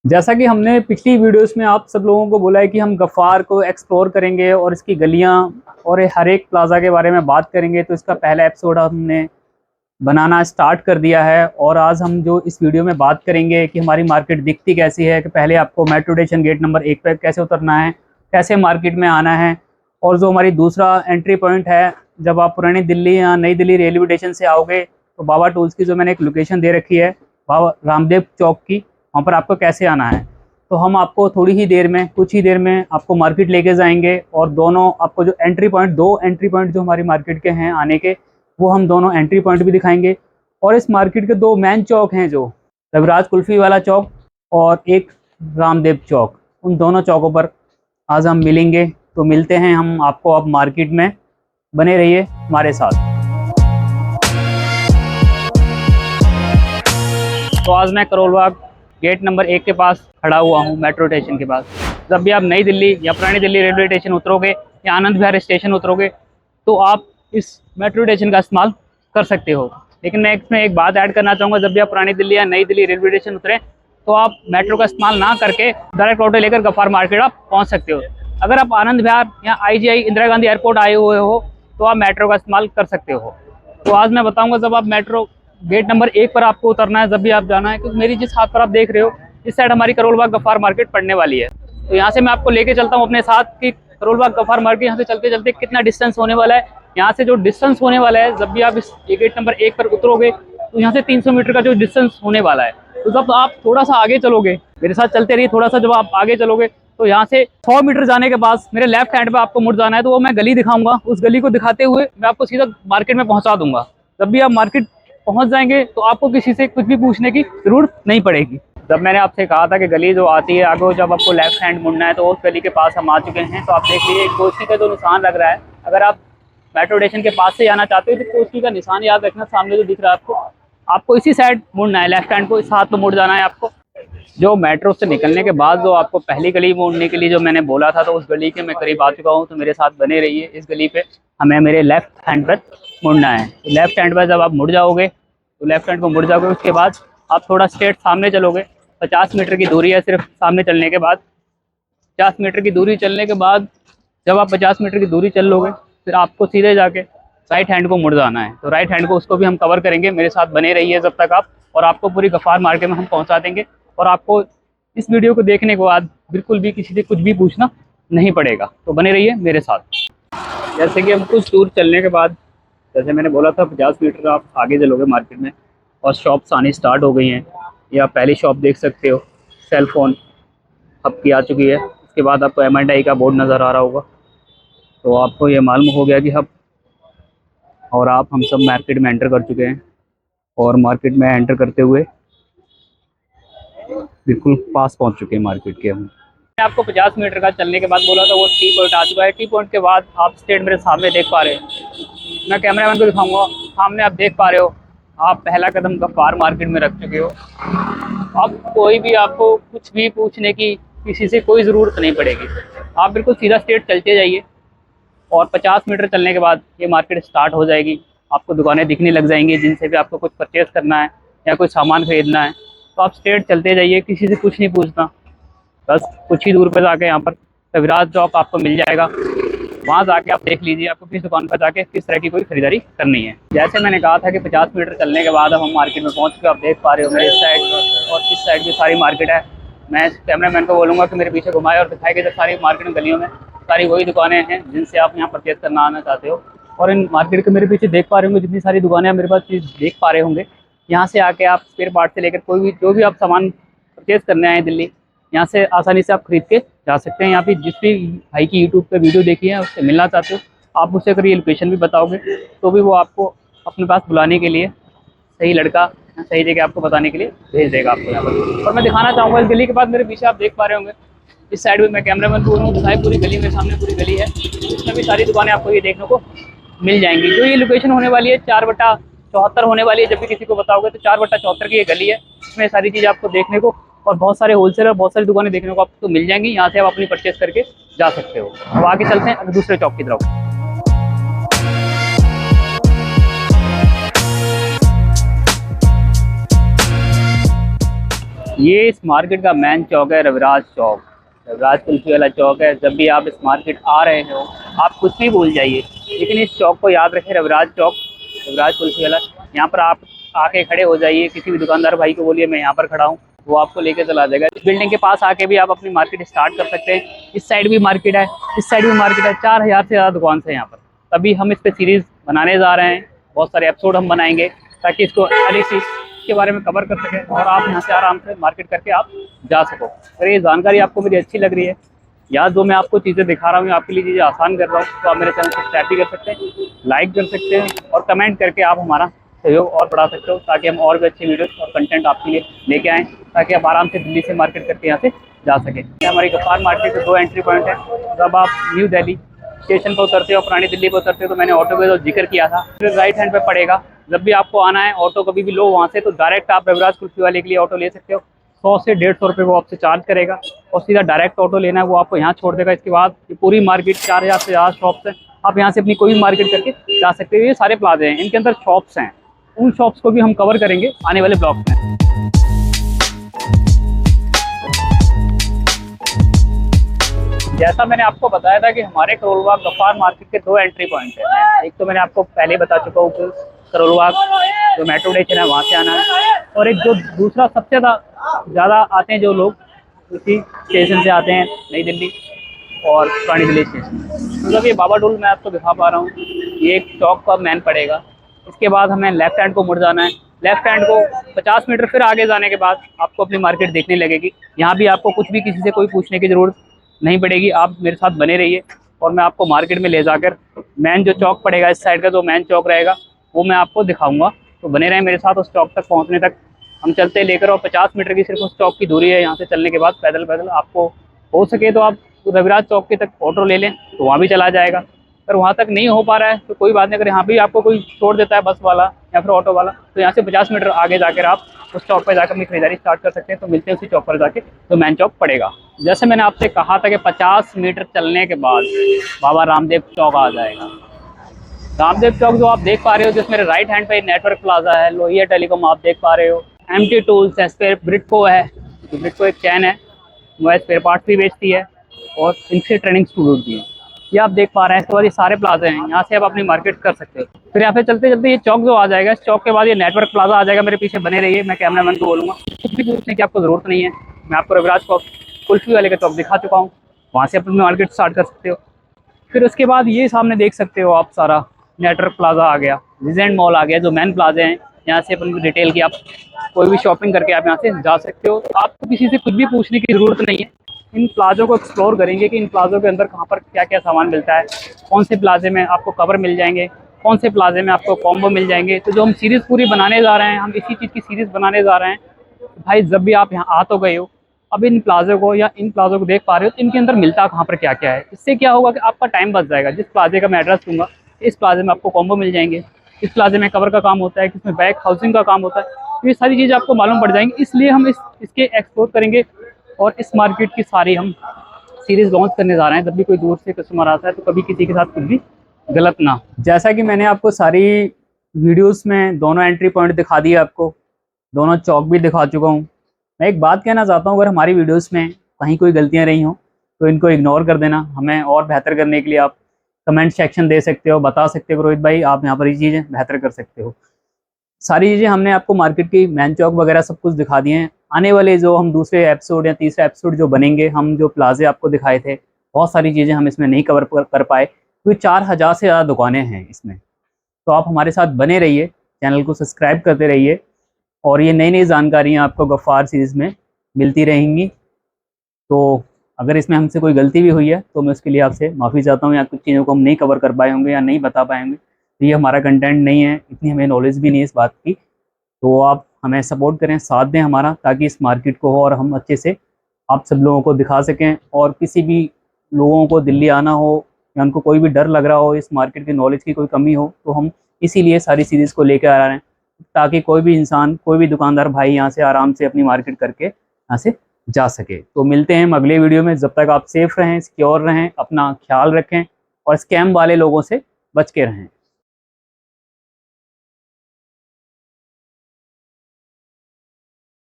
जैसा कि हमने पिछली वीडियोस में आप सब लोगों को बोला है कि हम गफ़ार को एक्सप्लोर करेंगे और इसकी गलियां और हर एक प्लाज़ा के बारे में बात करेंगे, तो इसका पहला एपिसोड हमने बनाना स्टार्ट कर दिया है। और आज हम जो इस वीडियो में बात करेंगे कि हमारी मार्केट दिखती कैसी है, कि पहले आपको मेट्रो स्टेशन गेट नंबर 1 पर कैसे उतरना है, कैसे मार्केट में आना है, और जो हमारी दूसरा एंट्री पॉइंट है, जब आप पुरानी दिल्ली या नई दिल्ली रेलवे स्टेशन से आओगे तो बाबा टूल्स की जो मैंने एक लोकेशन दे रखी है बाबा रामदेव चौक की, वहाँ पर आपको कैसे आना है। तो हम आपको थोड़ी ही देर में, कुछ ही देर में आपको मार्केट लेके जाएंगे और दोनों आपको जो एंट्री पॉइंट, दो एंट्री पॉइंट जो हमारी मार्केट के हैं आने के, वो हम दोनों एंट्री पॉइंट भी दिखाएंगे। और इस मार्केट के दो मेन चौक हैं, जो रविराज कुल्फ़ी वाला चौक और एक रामदेव चौक, उन दोनों चौकों पर आज हम मिलेंगे। तो मिलते हैं हम आपको अब मार्केट में, बने रहिए हमारे साथ। तो आज मैं करोल बाग गेट नंबर 1 के पास खड़ा हुआ हूँ, मेट्रो स्टेशन के पास। जब भी आप नई दिल्ली या पुरानी दिल्ली रेलवे स्टेशन उतरोगे या आनंद विहार स्टेशन उतरोगे तो आप इस मेट्रो स्टेशन का इस्तेमाल कर सकते हो। लेकिन मैं इसमें एक बात ऐड करना चाहूँगा, जब भी आप पुरानी दिल्ली या नई दिल्ली रेलवे स्टेशन उतरें तो आप मेट्रो का इस्तेमाल ना करके डायरेक्ट ऑटो लेकर गफ़ार मार्केट आप पहुँच सकते हो। अगर आप आनंद विहार या IGI इंदिरा गांधी एयरपोर्ट आए हुए हो तो आप मेट्रो का इस्तेमाल कर सकते हो। तो आज मैं बताऊँगा, जब आप मेट्रो गेट नंबर 1 पर आपको उतरना है, जब भी आप जाना है, क्योंकि मेरी जिस हाथ पर आप देख रहे हो इस साइड हमारी करोल बाग गफ़ार मार्केट पड़ने वाली है। तो यहाँ से मैं आपको लेके चलता हूँ अपने साथ कि करोल बाग गफ़ार मार्केट यहाँ से चलते चलते कितना डिस्टेंस होने वाला है। यहाँ से जो डिस्टेंस होने वाला है, जब भी आप इस गेट नंबर 1 पर उतरोगे तो यहाँ से 300 मीटर का जो डिस्टेंस होने वाला है। तो जब आप थोड़ा सा आगे चलोगे, मेरे साथ चलते रहिए, थोड़ा सा जब आप आगे चलोगे तो यहाँ से 100 मीटर जाने के बाद मेरे लेफ्ट हैंड पे आपको मुड़ जाना है। तो वो मैं गली दिखाऊंगा, उस गली को दिखाते हुए मैं आपको सीधा मार्केट में पहुँचा दूंगा। जब भी आप मार्केट पहुंच जाएंगे तो आपको किसी से कुछ भी पूछने की जरूरत नहीं पड़ेगी। जब मैंने आपसे कहा था कि गली जो आती है आगे, जब आपको लेफ्ट हैंड मुड़ना है, तो उस गली के पास हम आ चुके हैं। तो आप देख लीजिए कोचकी का जो निशान लग रहा है, अगर आप मेट्रो स्टेशन के पास से जाना चाहते हो तो कोचकी का निशान याद रखना, सामने जो दिख रहा है आपको इसी साइड मुड़ना है, लेफ्ट हैंड को इस हाथ में मुड़ जाना है आपको। जो मेट्रो से निकलने के बाद जो आपको पहली गली मोड़ने के लिए जो मैंने बोला था, तो उस गली के मैं करीब आ चुका हूँ। तो मेरे साथ बने रहिए। इस गली पे हमें मेरे लेफ्ट हैंड पर मुड़ना है। तो लेफ्ट हैंड पर जब आप मुड़ जाओगे तो लेफ्ट हैंड को मुड़ जाओगे, उसके बाद आप थोड़ा स्ट्रेट सामने चलोगे। 50 मीटर की दूरी है सिर्फ सामने चलने के बाद। 50 मीटर की दूरी चलने के बाद जब आप 50 मीटर की दूरी चल लोगे, फिर आपको सीधे जाके राइट हैंड को मुड़ जाना है। तो राइट हैंड को, उसको भी हम कवर करेंगे। मेरे साथ बने रहिए जब तक आप, और आपको पूरी गफ़ार मार्केट में हम पहुंचा देंगे। और आपको इस वीडियो को देखने के बाद बिल्कुल भी किसी से कुछ भी पूछना नहीं पड़ेगा। तो बने रहिए मेरे साथ। जैसे कि हम कुछ दूर चलने के बाद, जैसे मैंने बोला था 50 मीटर आप आगे चलोगे मार्केट में और शॉप्स आनी स्टार्ट हो गई हैं। या पहली शॉप देख सकते हो, सेल फोन हब की आ चुकी है। उसके बाद आपको M&I का बोर्ड नज़र आ रहा होगा, तो आपको ये मालूम हो गया कि हब, और आप हम सब मार्केट में एंटर कर चुके हैं। और मार्केट में एंटर करते हुए बिल्कुल पास पहुंच चुके हैं मार्केट के हम। मैंने आपको 50 मीटर का चलने के बाद बोला था, वो टी पॉइंट आ चुका है। टी पॉइंट के बाद आप स्ट्रेट मेरे सामने देख पा रहे हैं, मैं कैमरामैन को दिखाऊंगा, सामने आप देख पा रहे हो, आप पहला कदम गफ़ार मार्केट में रख चुके हो। अब कोई भी आपको कुछ भी पूछने की किसी से कोई ज़रूरत नहीं पड़ेगी। आप बिल्कुल सीधा स्ट्रेट चलते जाइए और 50 मीटर चलने के बाद ये मार्केट स्टार्ट हो जाएगी। आपको दुकानें दिखने लग जाएंगी जिनसे भी आपको कुछ परचेज़ करना है या कोई सामान ख़रीदना है। तो आप स्ट्रेट चलते जाइए, किसी से कुछ नहीं पूछना। बस कुछ ही दूर पर जाके यहाँ पर रविराज चौक आपको मिल जाएगा, वहाँ जाके आप देख लीजिए आपको किस दुकान पर जाके किस तरह की कोई खरीदारी करनी है। जैसे मैंने कहा था कि 50 मीटर चलने के बाद अब हम मार्केट में पहुँच चुके, आप देख पा रहे हो मेरे इस साइड और इस साइड भी सारी मार्केट है। मैं कैमरामैन को बोलूँगा कि मेरे पीछे घुमाए और दिखाए कि जब सारी मार्केट में गलियों में सारी वही दुकानें हैं जिनसे आप यहाँ परचेज़ करना आना चाहते हो। और इन मार्केट के मेरे पीछे देख पा रहे होंगे जितनी सारी दुकानें मेरे पास चीज़ देख पा रहे होंगे, यहाँ से आके आप स्पेयर पार्ट से लेकर कोई भी जो भी आप सामान परचेज़ करने आए दिल्ली, यहाँ से आसानी से आप खरीद के जा सकते हैं। यहाँ पे जिस भी भाई की यूट्यूब पे वीडियो देखी है उससे मिलना चाहते हो, आप उससे अगर ये लोकेशन भी बताओगे तो भी वो आपको अपने पास बुलाने के लिए सही लड़का सही जगह आपको बताने के लिए भेज देगा आपको यहाँ पर। और मैं दिखाना चाहूँगा इस गली के बाद मेरे पीछे आप देख पा रहे होंगे, इस साइड में मैं कैमरामैन को बोलूँ दिखाए, पूरी गली में सामने पूरी गली है, इसमें भी सारी दुकानें आपको ये देखने को मिल जाएंगी। जो ये लोकेशन होने वाली है 4/74 होने वाली है। जब भी किसी को बताओगे तो 4/74 की ये गली है, इसमें सारी चीज़ आपको देखने को और बहुत सारे होलसेलर, बहुत सारी दुकानें देखने को आपको मिल जाएंगी। यहाँ से आप अपनी परचेस करके जा सकते हो। अब आगे चलते हैं दूसरे चौक की तरफ। ये इस मार्केट का मेन चौक है, रविराज चौक। रविराज कुल्फी वाला चौक है। जब भी आप इस मार्केट आ रहे हो, आप कुछ भी भूल जाइए, लेकिन इस चौक को याद रखें, रविराज चौक, रविराज कुल्फी वाला। यहाँ पर आप आके खड़े हो जाइए, किसी भी दुकानदार भाई को बोलिए मैं यहाँ पर खड़ा हूँ, वो आपको लेके चला जाएगा। इस बिल्डिंग के पास आके भी आप अपनी मार्केट स्टार्ट कर सकते हैं। इस साइड भी मार्केट है, इस साइड भी मार्केट है। 4000 से ज़्यादा दुकान है यहाँ पर। तभी हम इस पर सीरीज़ बनाने जा रहे हैं, बहुत सारे एपिसोड हम बनाएंगे ताकि इसको हर चीज़ के बारे में कवर कर सकें और आप यहाँ से आराम से मार्केट करके आप जा सको। अगर ये जानकारी आपको मेरी अच्छी लग रही है या जो मैं आपको चीज़ें दिखा रहा हूँ, आपके लिए चीज़ें आसान कर रहा हूँ, तो आप मेरे चैनल को सब्सक्राइब भी कर सकते हैं, लाइक कर सकते हैं और कमेंट करके आप हमारा सहयोग और बढ़ा सकते हो, ताकि हम और भी अच्छी वीडियोस और कंटेंट आपके लिए लेके आएँ, ताकि आप आराम से दिल्ली से मार्केट करके यहाँ से जा सकें। हमारी गफ्फार मार्केट के 2 एंट्री पॉइंट है। जब आप न्यू दिल्ली स्टेशन पर उतरते हो, पुरानी दिल्ली पर उतरते हो, तो मैंने ऑटो का जो जिक्र किया था, फिर राइट हैंड पे पड़ेगा। जब भी आपको आना है, ऑटो कभी भी लो वहाँ से, तो डायरेक्ट आप रविराज कुल्फी वाले के लिए ऑटो ले सकते हो। 100 से 150 रुपये वो आपसे चार्ज करेगा और सीधा डायरेक्ट ऑटो लेना है, वो आपको यहाँ छोड़ देगा। इसके बाद ये पूरी मार्केट 4000 से ज़्यादा शॉप्स हैं, आप यहाँ से अपनी कोई भी मार्केट करके जा सकते हो। ये सारे प्लाजे हैं, इनके अंदर शॉप्स हैं, उन शॉप्स को भी हम कवर करेंगे आने वाले ब्लॉग में। जैसा मैंने आपको बताया था कि हमारे करोलबाग गफ्फार मार्केट के 2 एंट्री पॉइंट हैं। एक तो मैंने आपको पहले बता चुका हूँ कि करोलबाग जो मेट्रो स्टेशन है वहाँ से आना है, और एक जो दूसरा सबसे ज़्यादा आते हैं जो लोग, उसी स्टेशन से आते हैं, नई दिल्ली और पुरानी दिल्ली स्टेशन। मतलब ये बाबा डोल मैं आपको दिखा पा रहा हूँ, ये एक चौक का मैन पड़ेगा। इसके बाद हमें लेफ्ट हैंड को मुड़ जाना है। लेफ्ट हैंड को 50 मीटर फिर आगे जाने के बाद आपको अपनी मार्केट देखने लगेगी। यहाँ भी आपको कुछ भी किसी से कोई पूछने की ज़रूरत नहीं पड़ेगी, आप मेरे साथ बने रहिए और मैं आपको मार्केट में ले जाकर मेन जो चौक पड़ेगा, इस साइड का जो मेन चौक रहेगा, वो मैं आपको दिखाऊंगा। तो बने रहें मेरे साथ। उस चौक तक पहुँचने तक हम चलते लेकर, और 50 मीटर की सिर्फ उस चौक की दूरी है। यहाँ से चलने के बाद पैदल पैदल आपको हो सके तो आप रविराज चौक के तक ऑटो ले लें, तो वहाँ भी चला जाएगा। अगर वहाँ तक नहीं हो पा रहा है तो कोई बात नहीं, अगर यहाँ भी आपको कोई छोड़ देता है, बस वाला या फिर ऑटो वाला, तो यहाँ से 50 मीटर आगे जाकर आप उस चौक पर जाकर अपनी खरीदारी स्टार्ट कर सकते हैं। तो मिलते हैं उसी चौक पर जाके, तो मेन चौक पड़ेगा। जैसे मैंने आपसे कहा था कि 50 मीटर चलने के बाद बाबा रामदेव चौक आ जाएगा। रामदेव चौक जो आप देख पा रहे हो, जिसमें राइट हैंड पे नेटवर्क प्लाजा है, लोहिया टेलीकॉम आप देख पा रहे हो, MT टूल्स है, स्पेयर ब्रिडको है, ब्रिडको एक चैन है, वह स्पेयर पार्ट्स भी बेचती है, और इनसे ट्रेनिंग इंस्टीट्यूट भी है, ये आप देख पा रहे हैं। इसके बाद ये सारे प्लाजे हैं, यहाँ से आप अपनी मार्केट कर सकते हो। फिर यहाँ पे चलते चलते ये चौक जो आ जाएगा, इस चौक के बाद ये नेटवर्क प्लाजा आ जाएगा। मेरे पीछे बने रहिए, मैं कैमरामैन को बोलूँगा, कुछ भी पूछने की आपको ज़रूरत नहीं है। मैं आपको रविराज चौक कुल्फी वाले का चौक दिखा चुका हूँ, वहाँ से अपनी मार्केट स्टार्ट कर सकते हो। फिर उसके बाद ये सामने देख सकते हो आप, सारा नेटवर्क प्लाजा आ गया, लीजेंड मॉल आ गया, जो मेन प्लाजे हैं। यहाँ से अपन डिटेल की आप कोई भी शॉपिंग करके आप यहाँ से जा सकते हो। तो आपको किसी से कुछ भी पूछने की ज़रूरत नहीं है। इन प्लाजों को एक्सप्लोर करेंगे कि इन प्लाजों के अंदर कहाँ पर क्या क्या सामान मिलता है, कौन से प्लाजे में आपको कवर मिल जाएंगे, कौन से प्लाजे में आपको कॉम्बो मिल जाएंगे। तो जो हम सीरीज़ पूरी बनाने जा रहे हैं, हम इसी चीज़ की सीरीज़ बनाने जा रहे हैं। तो भाई जब भी आप यहाँ आ तो गए हो, अब इन प्लाजों को या इन प्लाजों को देख पा रहे हो, तो इनके अंदर मिलता कहाँ पर क्या क्या है। इससे क्या होगा कि आपका टाइम बच जाएगा। जिस प्लाजे का मैं एड्रेस दूंगा, इस प्लाजे में आपको कॉम्बो मिल जाएंगे, इस प्लाजे में कवर का काम होता है, किसमें बैक हाउसिंग का काम होता है, तो ये सारी चीज़ें आपको मालूम पड़ जाएंगी। इसलिए हम इसके एक्सप्लोर करेंगे और इस मार्केट की सारी हम सीरीज़ लॉन्च करने जा रहे हैं। जब भी कोई दूर से कस्टमर आता है, तो कभी किसी के साथ कुछ भी गलत ना। जैसा कि मैंने आपको सारी वीडियोस में दोनों एंट्री पॉइंट दिखा दिए, आपको दोनों चौक भी दिखा चुका हूँ। मैं एक बात कहना चाहता हूँ, अगर हमारी वीडियोस में कहीं कोई गलतियाँ रही हों तो इनको इग्नोर कर देना। हमें और बेहतर करने के लिए आप कमेंट सेक्शन दे सकते हो, बता सकते हो रोहित भाई आप यहाँ पर ये चीज़ें बेहतर कर सकते हो। सारी चीज़ें हमने आपको मार्केट की मेन चौक वगैरह सब कुछ दिखा दिए हैं। आने वाले जो हम दूसरे एपिसोड या तीसरे एपिसोड जो बनेंगे, हम जो प्लाजे आपको दिखाए थे, बहुत सारी चीज़ें हम इसमें नहीं कवर कर पाए, क्योंकि 4000 से ज़्यादा दुकानें हैं इसमें। तो आप हमारे साथ बने रहिए, चैनल को सब्सक्राइब करते रहिए, और ये नई नई जानकारियाँ आपको गफ्फार सीरीज़ में मिलती रहेंगी। तो अगर इसमें हमसे कोई गलती भी हुई है तो मैं उसके लिए आपसे माफ़ी चाहता हूँ, या कुछ चीज़ों को हम नहीं कवर कर पाए होंगे या नहीं बता पाए होंगे, तो ये हमारा कंटेंट नहीं है, इतनी हमें नॉलेज भी नहीं है इस बात की। तो आप हमें सपोर्ट करें, साथ दें हमारा, ताकि इस मार्केट को हो और हम अच्छे से आप सब लोगों को दिखा सकें। और किसी भी लोगों को दिल्ली आना हो या उनको कोई भी डर लग रहा हो, इस मार्केट की नॉलेज की कोई कमी हो, तो हम इसीलिए सारी सीरीज़ को लेकर आ रहे हैं, ताकि कोई भी इंसान, कोई भी दुकानदार भाई यहाँ से आराम से अपनी मार्केट करके यहाँ से जा सके। तो मिलते हैं हम अगले वीडियो में। जब तक आप सेफ रहें, सिक्योर रहें, अपना ख्याल रखें और स्कैम वाले लोगों से बच के रहें।